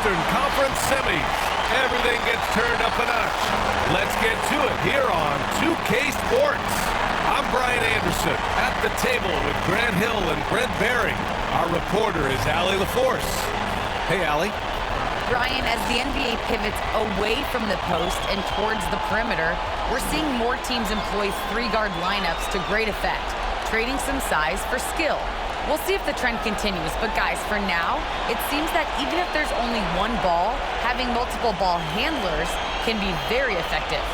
Eastern Conference semis. Everything gets turned up a notch. Let's get to it here on 2K Sports. I'm Brian Anderson at the table with Grant Hill and Brent Barry. Our reporter is Allie LaForce. Hey, Allie. Brian, as the NBA pivots away from the post and towards the perimeter, we're seeing more teams employ three-guard lineups to great effect, trading some size for skill. We'll see if the trend continues, but guys, for now, it seems that even if there's only one ball, having multiple ball handlers can be very effective.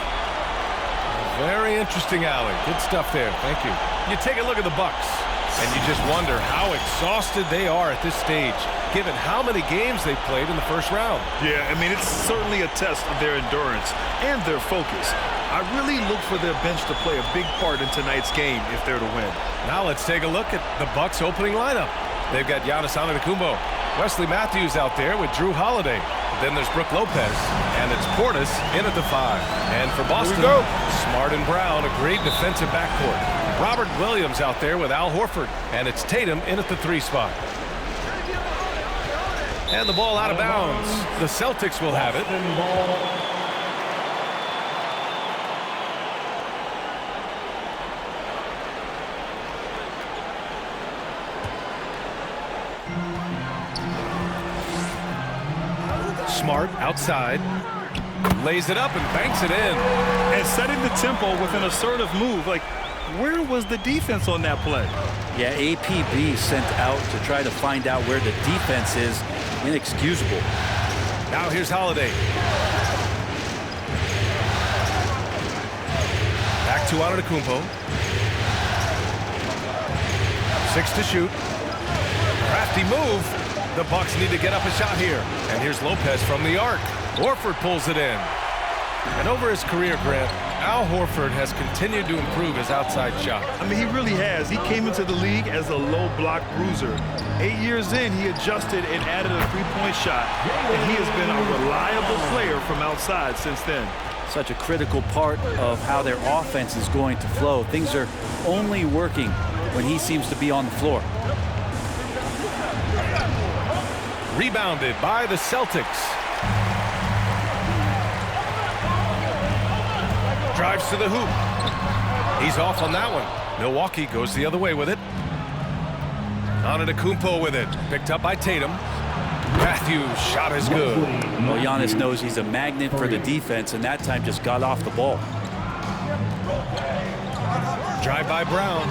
Very interesting, Allie. Good stuff there. Thank you. You take a look at the Bucks, and you just wonder how exhausted they are at this stage, given how many games they played in the first round. Yeah, I mean, it's certainly a test of their endurance and their focus. I really look for their bench to play a big part in tonight's game if they're to win. Now let's take a look at the Bucks' opening lineup. They've got Giannis Antetokounmpo, Wesley Matthews out there with Drew Holiday. Then there's Brook Lopez, and it's Portis in at the 5. And for Boston, Smart and Brown, a great defensive backcourt. Robert Williams out there with Al Horford, and it's Tatum in at the 3 spot. And the ball out of bounds. The Celtics will have it. Smart outside, lays it up and banks it in. And setting the tempo with an assertive move. Like, where was the defense on that play? Yeah, APB sent out to try to find out where the defense is. Inexcusable. Now here's Holiday. Back to Antetokounmpo. 6 to shoot. Crafty move. The Bucks need to get up a shot here. And here's Lopez from the arc. Horford pulls it in. And over his career, Grant, Al Horford has continued to improve his outside shot. I mean, he really has. He came into the league as a low block bruiser. 8 years in, he adjusted and added a three-point shot. And he has been a reliable player from outside since then. Such a critical part of how their offense is going to flow. Things are only working when he seems to be on the floor. Rebounded by the Celtics. Drives to the hoop. He's off on that one. Milwaukee goes the other way with it. Antetokounmpo with it. Picked up by Tatum. Matthews' shot is good. Well, Giannis knows he's a magnet for the defense, and that time just got off the ball. Drive by Brown.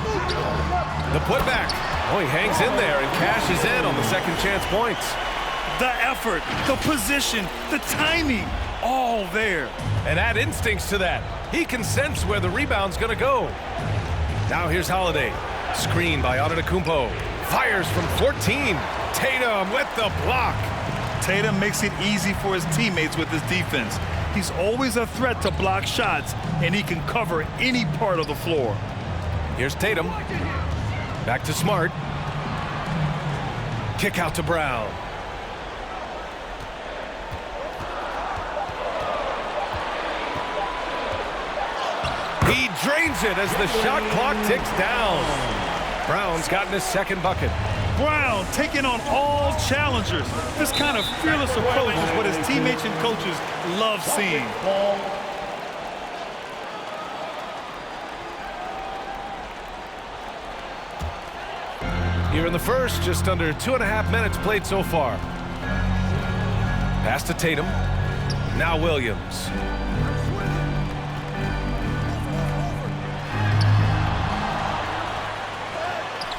The putback. Oh, he hangs in there and cashes in on the second chance points. The effort, the position, the timing, all there. And add instincts to that. He can sense where the rebound's going to go. Now here's Holiday. Screen by Antetokounmpo. Fires from 14. Tatum with the block. Tatum makes it easy for his teammates with his defense. He's always a threat to block shots, and he can cover any part of the floor. Here's Tatum. Back to Smart. Kick out to Brown. He drains it as the shot clock ticks down. Brown's gotten his second bucket. Brown taking on all challengers. This kind of fearless approach is what his teammates and coaches love seeing. Here in the first, just under 2.5 minutes played so far. Pass to Tatum. Now Williams.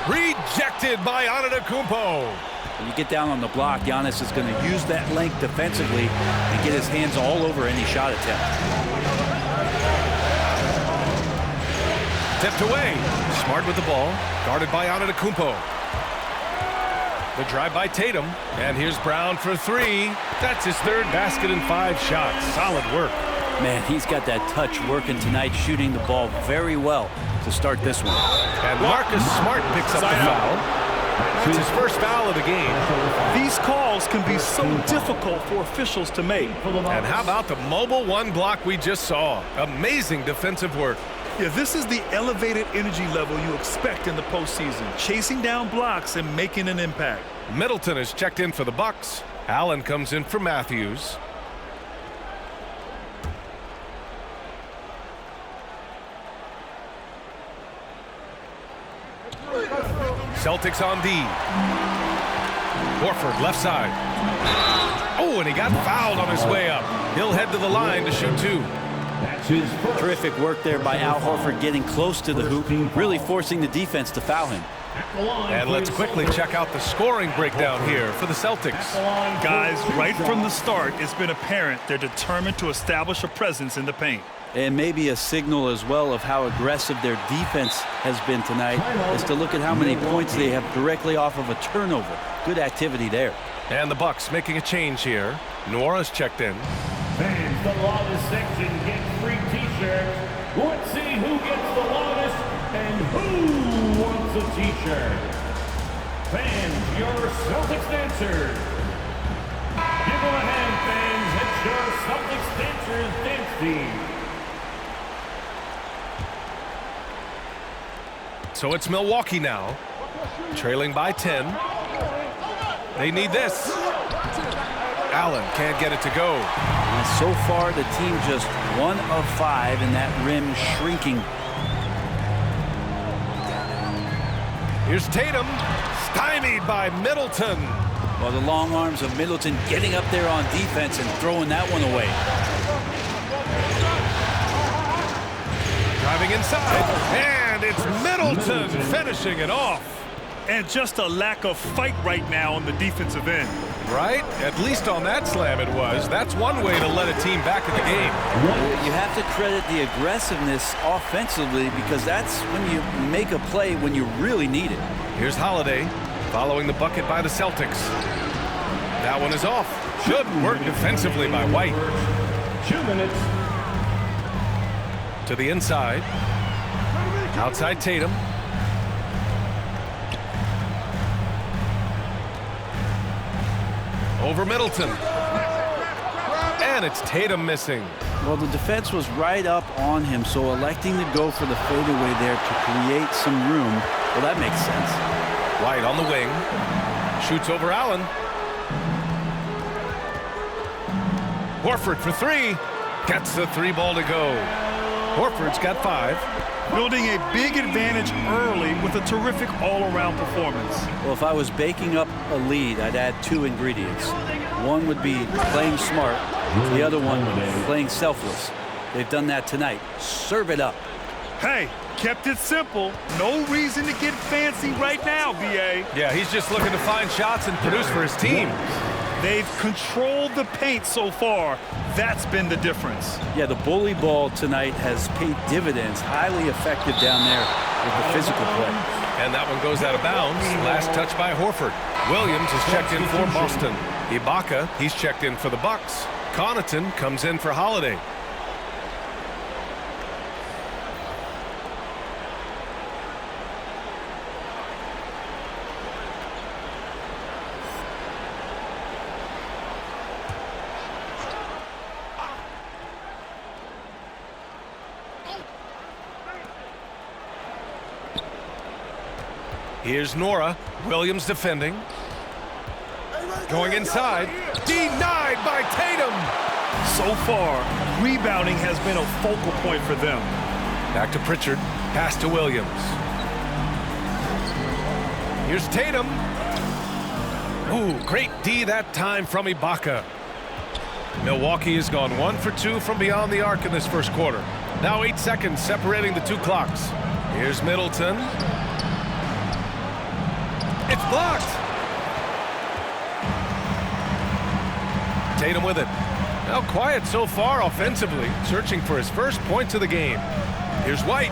Rejected by Antetokounmpo. When you get down on the block, Giannis is going to use that length defensively and get his hands all over any shot attempt. Tipped away. Smart with the ball. Guarded by Antetokounmpo. The drive by Tatum. And here's Brown for 3. That's his third basket in 5 shots. Solid work. Man, he's got that touch working tonight, shooting the ball very well to start this one. And Marcus Smart picks up the foul. That's his first foul of the game. These calls can be so difficult for officials to make. And how about the mobile one block we just saw? Amazing defensive work. Yeah, this is the elevated energy level you expect in the postseason, chasing down blocks and making an impact. Middleton has checked in for the Bucks. Allen comes in for Matthews. Celtics on D. Horford left side. Oh, and he got fouled on his way up. He'll head to the line to shoot 2. Terrific work there by Al Horford, getting close to the hoop, really forcing the defense to foul him. And let's quickly check out the scoring breakdown here for the Celtics. Guys, right from the start, it's been apparent they're determined to establish a presence in the paint. And maybe a signal as well of how aggressive their defense has been tonight is to look at how many points they have directly off of a turnover. Good activity there. And the Bucks making a change here. Nora's checked in. Fans, the longest section gets free t-shirts. Let's see who gets the longest and who wants a t-shirt. Fans, your Celtics dancers. Give them a hand, fans. It's your Celtics dancers dance team. So it's Milwaukee now, trailing by 10. They need this. Allen can't get it to go. And so far, the team just 1 of 5, and that rim shrinking. Here's Tatum, stymied by Middleton. Well, the long arms of Middleton getting up there on defense and throwing that one away. Driving inside, and it's Middleton finishing it off. And just a lack of fight right now on the defensive end. Right? At least on that slam it was. That's one way to let a team back in the game. You have to credit the aggressiveness offensively, because that's when you make a play when you really need it. Here's Holiday following the bucket by the Celtics. That one is off. Good work defensively by White. 2 minutes. To the inside. Outside Tatum. Over Middleton. And it's Tatum missing. Well, the defense was right up on him, so electing to go for the fadeaway there to create some room, well, that makes sense. White on the wing. Shoots over Allen. Horford for 3. Gets the 3 ball to go. Horford's got 5. Building a big advantage early with a terrific all-around performance. Well, if I was baking up a lead, I'd add 2 ingredients. One would be playing smart. The other one would be playing selfless. They've done that tonight. Serve it up. Hey, kept it simple. No reason to get fancy right now, B.A. Yeah, he's just looking to find shots and produce for his team. They've controlled the paint so far. That's been the difference. Yeah, the bully ball tonight has paid dividends. Highly effective down there with the physical play. And that one goes out of bounds. Last touch by Horford. Williams is checked in for Boston. Ibaka, he's checked in for the Bucks. Connaughton comes in for Holiday. Here's Nora. Williams defending. Going inside. Denied by Tatum. So far, rebounding has been a focal point for them. Back to Pritchard. Pass to Williams. Here's Tatum. Ooh, great D that time from Ibaka. Milwaukee has gone 1 for 2 from beyond the arc in this first quarter. Now 8 seconds separating the 2 clocks. Here's Middleton. It's blocked. Tatum with it. Now quiet so far offensively, searching for his first points of the game. Here's White.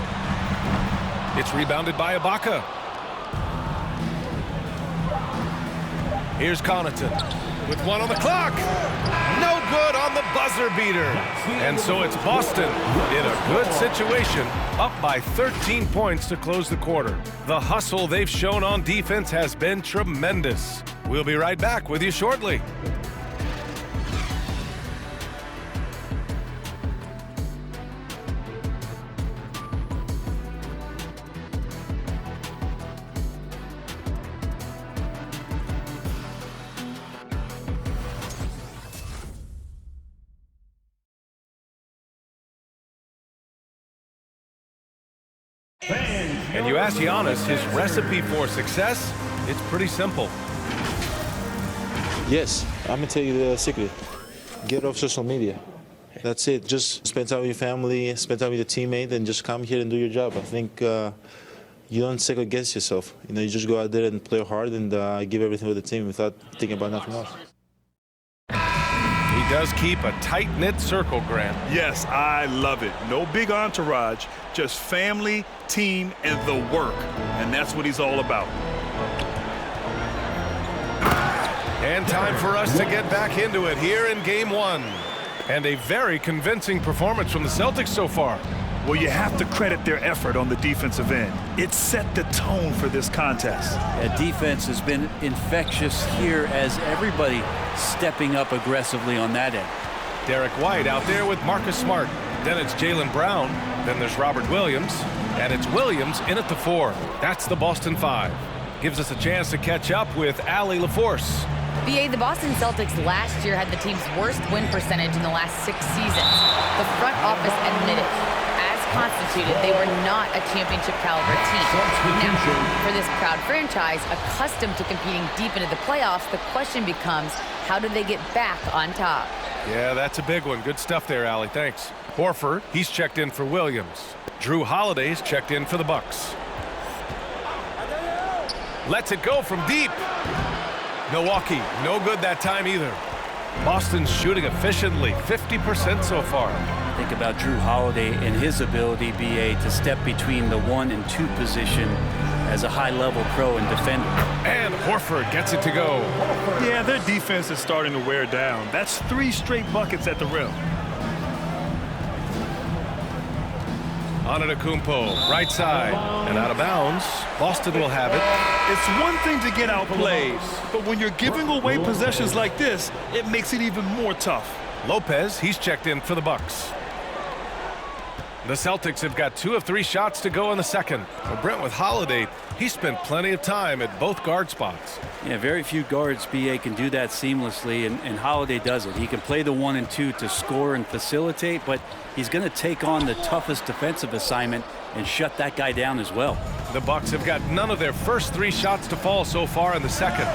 It's rebounded by Ibaka. Here's Connaughton with 1 on the clock. No good on the buzzer beater. And so it's Boston in a good situation, up by 13 points to close the quarter. The hustle they've shown on defense has been tremendous. We'll be right back with you shortly. And you ask Giannis his recipe for success, it's pretty simple. Yes, I'm going to tell you the secret. Get off social media. That's it. Just spend time with your family, spend time with your teammate, and just come here and do your job. I think you don't second guess yourself. You just go out there and play hard and give everything for the team without thinking about nothing else. He does keep a tight-knit circle, Grant. Yes, I love it. No big entourage, just family, team, and the work. And that's what he's all about. And time for us to get back into it here in Game 1. And a very convincing performance from the Celtics so far. Well, you have to credit their effort on the defensive end. It set the tone for this contest. Defense has been infectious here as everybody stepping up aggressively on that end. Derek White out there with Marcus Smart. Then it's Jaylen Brown. Then there's Robert Williams. And it's Williams in at the 4. That's the Boston 5. Gives us a chance to catch up with Allie LaForce. BA, the Boston Celtics last year had the team's worst win percentage in the last 6 seasons. The front office admitted, as constituted, they were not a championship caliber team. Now, for this proud franchise, accustomed to competing deep into the playoffs, the question becomes, how do they get back on top? Yeah, that's a big one. Good stuff there, Allie. Thanks. Horford, he's checked in for Williams. Drew Holiday's checked in for the Bucks. Lets it go from deep. Milwaukee, no good that time either. Boston's shooting efficiently, 50% so far. Think about Drew Holiday and his ability, BA, to step between the 1 and 2 position as a high-level pro and defender. And Horford gets it to go. Yeah, their defense is starting to wear down. That's 3 straight buckets at the rim. Antetokounmpo, right side, and out of bounds. Boston will have it. It's one thing to get outplayed, but when you're giving away possessions like this, it makes it even more tough. Lopez, he's checked in for the Bucks. The Celtics have got 2 of 3 shots to go in the second. Well, Brent, with Holiday, he spent plenty of time at both guard spots. Yeah, very few guards, BA, can do that seamlessly, and Holiday does it. He can play the 1 and 2 to score and facilitate, but he's going to take on the toughest defensive assignment and shut that guy down as well. The Bucks have got none of their first 3 shots to fall so far in the second.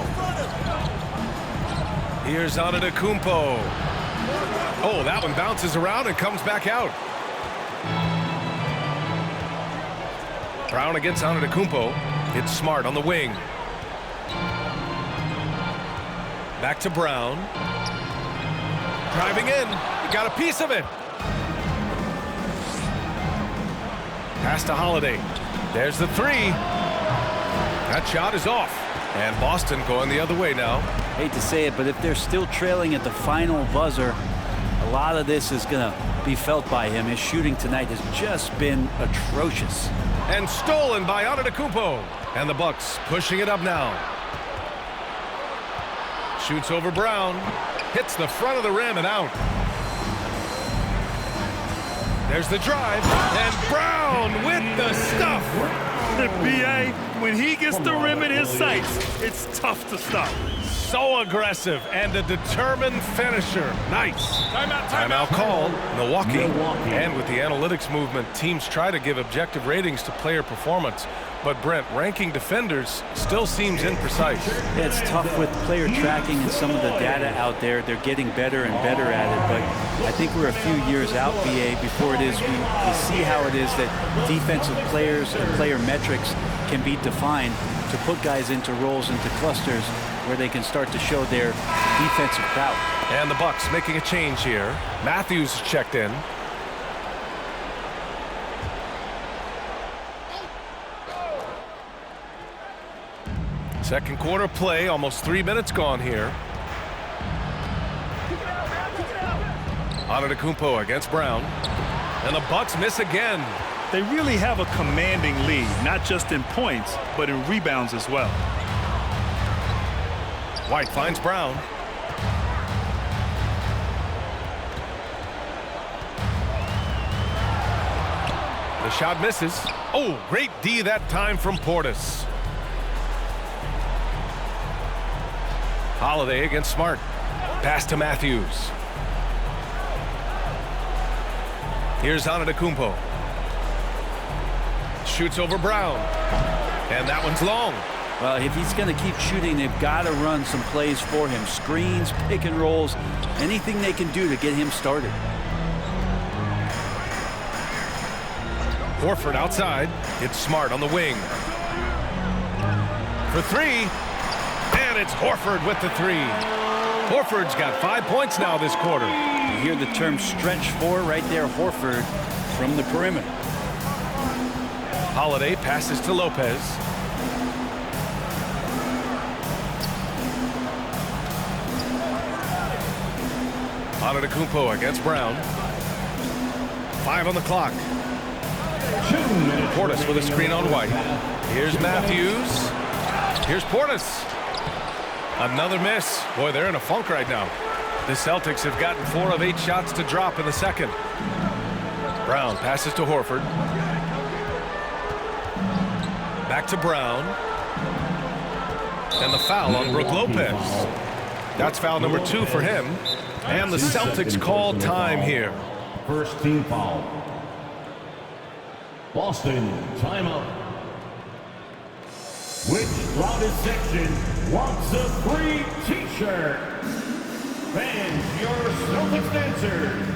Here's Antetokounmpo. Oh, that one bounces around and comes back out. Brown against Antetokounmpo. It's Smart on the wing. Back to Brown. Driving in. He got a piece of it. Pass to Holiday. There's the 3. That shot is off. And Boston going the other way now. Hate to say it, but if they're still trailing at the final buzzer, a lot of this is going to be felt by him. His shooting tonight has just been atrocious. And stolen by Antetokounmpo. And the Bucks pushing it up now. Shoots over Brown. Hits the front of the rim and out. There's the drive. And Brown with the stuff. B.A., when he gets the rim in his sights, it's tough to stop. So aggressive and a determined finisher. Nice. Timeout called. Milwaukee. And with the analytics movement, teams try to give objective ratings to player performance. But Brent, ranking defenders still seems imprecise. Yeah, it's tough with player tracking and some of the data out there. They're getting better and better at it. But I think we're a few years out, BA, before it is we see how it is that defensive players and player metrics can be defined to put guys into roles, into clusters, where they can start to show their defensive prowess. And the Bucks making a change here. Matthews checked in. Second quarter play, almost 3 minutes gone here. Antetokounmpo against Brown. And the Bucks miss again. They really have a commanding lead, not just in points, but in rebounds as well. White finds Brown. The shot misses. Oh, great D that time from Portis. Holiday against Smart. Pass to Matthews. Here's Antetokounmpo. Shoots over Brown. And that one's long. Well, if he's going to keep shooting, they've got to run some plays for him. Screens, pick and rolls, anything they can do to get him started. Horford outside. It's Smart on the wing. For three. And it's Horford with the three. Horford's got 5 points now this quarter. You hear the term stretch four right there, Horford from the perimeter. Holiday passes to Lopez. Antetokounmpo against Brown. 5 on the clock. Portis with a screen on White. Here's Matthews. Here's Portis. Another miss. Boy, they're in a funk right now. The Celtics have gotten 4 of 8 shots to drop in the second. Brown passes to Horford. Back to Brown. And the foul on Brook Lopez. That's foul number 2 for him. And the Celtics call time here. First team foul. Boston, timeout. Which loudest section wants a free t-shirt? Fans, your Celtics answer.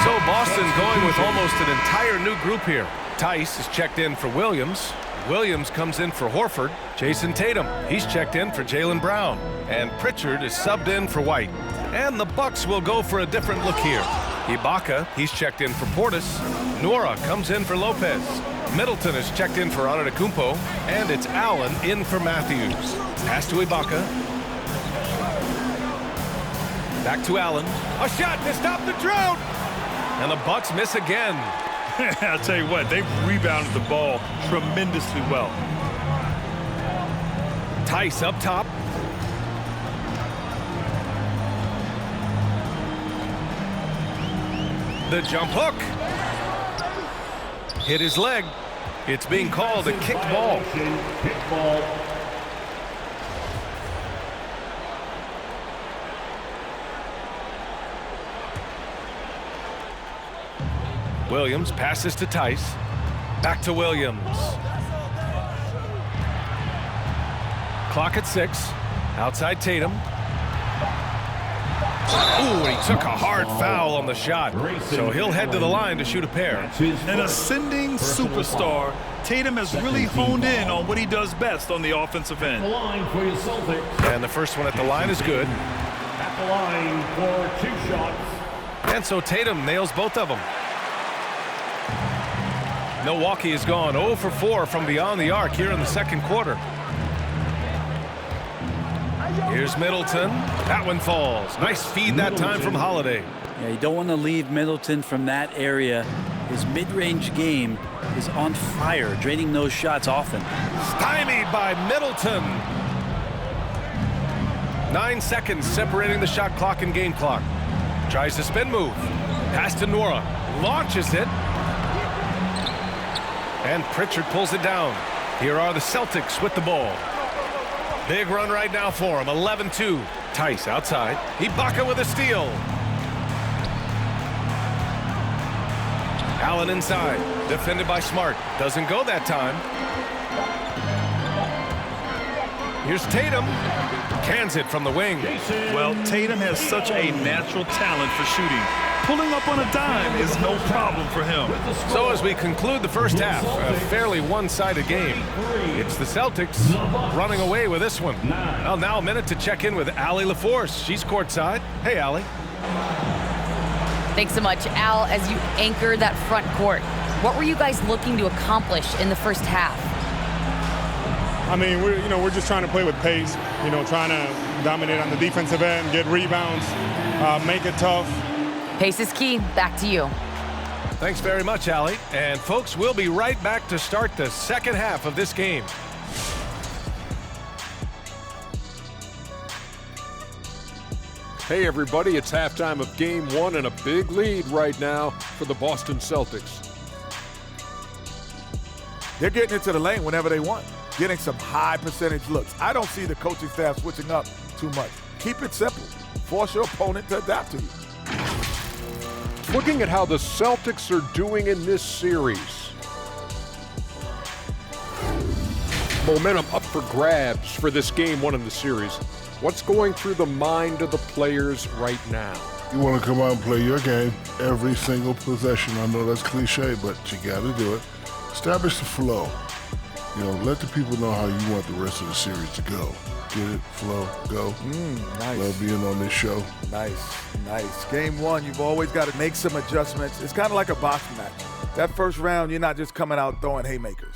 So Boston going with almost an entire new group here. Tice is checked in for Williams. Williams comes in for Horford. Jason Tatum, he's checked in for Jaylen Brown. And Pritchard is subbed in for White. And the Bucks will go for a different look here. Ibaka, he's checked in for Portis. Nora comes in for Lopez. Middleton is checked in for Antetokounmpo. And it's Allen in for Matthews. Pass to Ibaka. Back to Allen. A shot to stop the drought. And the Bucks miss again. I'll tell you what, they've rebounded the ball tremendously well. Tice up top. The jump hook. Hit his leg. It's being called a kicked ball. Kick ball. Williams passes to Tice. Back to Williams. Clock at 6. Outside Tatum. Ooh, he took a hard foul on the shot. So he'll head to the line to shoot a pair. An ascending superstar, Tatum has really honed in on what he does best on the offensive end. The line for your Celtics. And the first one at the line is good. At the line for 2 shots. And so Tatum nails both of them. Milwaukee has gone 0 for 4 from beyond the arc here in the second quarter. Here's Middleton. That one falls. Nice feed that time from Holiday. Yeah, you don't want to leave Middleton from that area. His mid-range game is on fire, draining those shots often. Stymied by Middleton. 9 seconds separating the shot clock and game clock. Tries the spin move. Pass to Nora. Launches it. And Pritchard pulls it down. Here are the Celtics with the ball. Big run right now for him. 11-2. Tice outside. Ibaka with a steal. Allen inside. Defended by Smart. Doesn't go that time. Here's Tatum. Cans it from the wing. Well, Tatum has such a natural talent for shooting. Pulling up on a dime is no problem for him. So as we conclude the first half, a fairly one-sided game. It's the Celtics running away with this one. Well, now a minute to check in with Allie LaForce. She's courtside. Hey, Allie. Thanks so much, Al. As you anchor that front court, what were you guys looking to accomplish in the first half? I mean, we're just trying to play with pace, trying to dominate on the defensive end, get rebounds, make it tough. Pace is key. Back to you. Thanks very much, Allie. And folks, we'll be right back to start the second half of this game. Hey everybody, it's halftime of game one and a big lead right now for the Boston Celtics. They're getting into the lane whenever they want, getting some high percentage looks. I don't see the coaching staff switching up too much. Keep it simple. Force your opponent to adapt to you. Looking at how the Celtics are doing in this series. Momentum up for grabs for this game one in the series. What's going through the mind of the players right now? You want to come out and play your game every single possession. I know that's cliche, but you got to do it. Establish the flow. Let the people know how you want the rest of the series to go. Get it, flow, go. Nice. Love being on this show. Nice. Game one, you've always got to make some adjustments. It's kind of like a boxing match. That first round, you're not just coming out throwing haymakers.